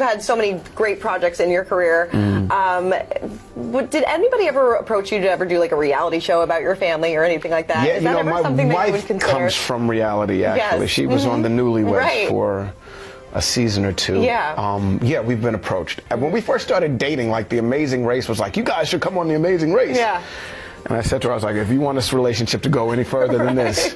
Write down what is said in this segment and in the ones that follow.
you've had so many great projects in your career. Did anybody ever approach you to ever do like a reality show about your family or anything like that? Yeah, Is that ever something that you would consider? My wife comes from reality, actually. Yes. She was on the Newlyweds Right. for a season or two. Yeah. Yeah, we've been approached. And when we first started dating, like, The Amazing Race was like, you guys should come on The Amazing Race. Yeah. And I said to her, I was like, if you want this relationship to go any further than this,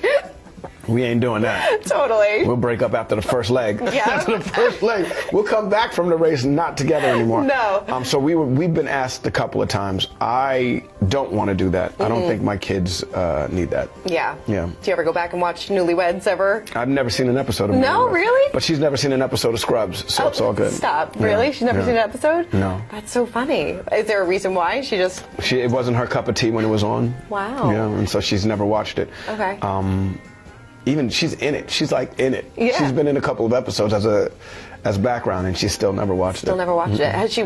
we ain't doing that. Totally. We'll break up after the first leg. Yeah. After the first leg. We'll come back from the race not together anymore. No. So we've been asked a couple of times. I don't want to do that. I don't think my kids need that. Yeah. Yeah. Do you ever go back and watch Newlyweds ever? I've never seen an episode of No, Newlyweds. really? But she's never seen an episode of Scrubs, so it's all good. Stop. Yeah. Really? She's never Yeah. seen an episode? No. That's so funny. Is there a reason why? It wasn't her cup of tea when it was on. Wow. Yeah, and so she's never watched it. Okay. Even she's in it. She's like in it. Yeah. She's been in a couple of episodes as background, and she's still never watched it. Still never watched it. Has she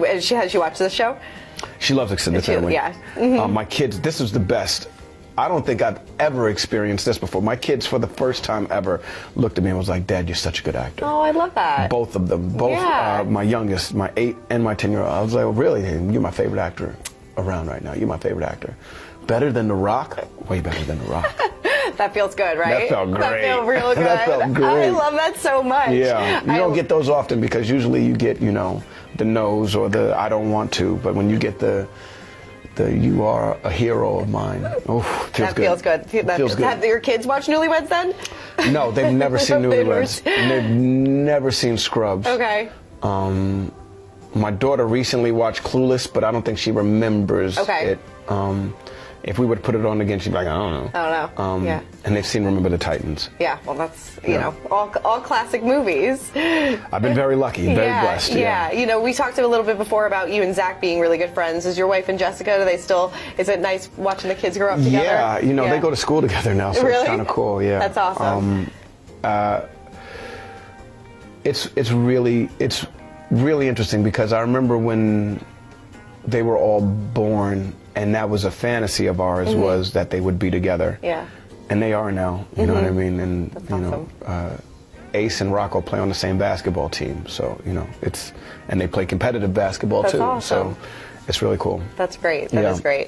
watched this show? She loves extended family. Yeah. My kids, this is the best. I don't think I've ever experienced this before. My kids, for the first time ever, looked at me and was like, Dad, you're such a good actor. Oh, I love that. Both of them. Both, Yeah. my youngest, my 8 and my 10-year-old. I was like, well, really? You're my favorite actor around right now. You're my favorite actor. Better than The Rock? Way better than The Rock. That feels good, right? That felt great. That felt real good. That felt great. I love that so much. Yeah. You don't get those often because usually you get, the no's or the I don't want to. But when you get the you are a hero of mine. Oh, feels good. Feels good. Feels good. Have your kids watch Newlyweds then? No, they've never seen Newlyweds. They've never seen Scrubs. Okay. My daughter recently watched Clueless, but I don't think she remembers it. If we would put it on again, she'd be like, I don't know. I don't know. Yeah. And they've seen Remember the Titans. Yeah, well, that's, all classic movies. I've been very lucky, very blessed. Yeah. We talked a little bit before about you and Zach being really good friends. Is your wife and Jessica, is it nice watching the kids grow up together? Yeah, they go to school together now, so really? it's kind of cool, yeah. That's awesome. It's really interesting because I remember when they were all born, and that was a fantasy of ours, was that they would be together. Yeah. And they are now, you know what I mean? And, That's awesome. Ace and Rocco play on the same basketball team, so, and they play competitive basketball too. Awesome. So it's really cool. That's great. That is great.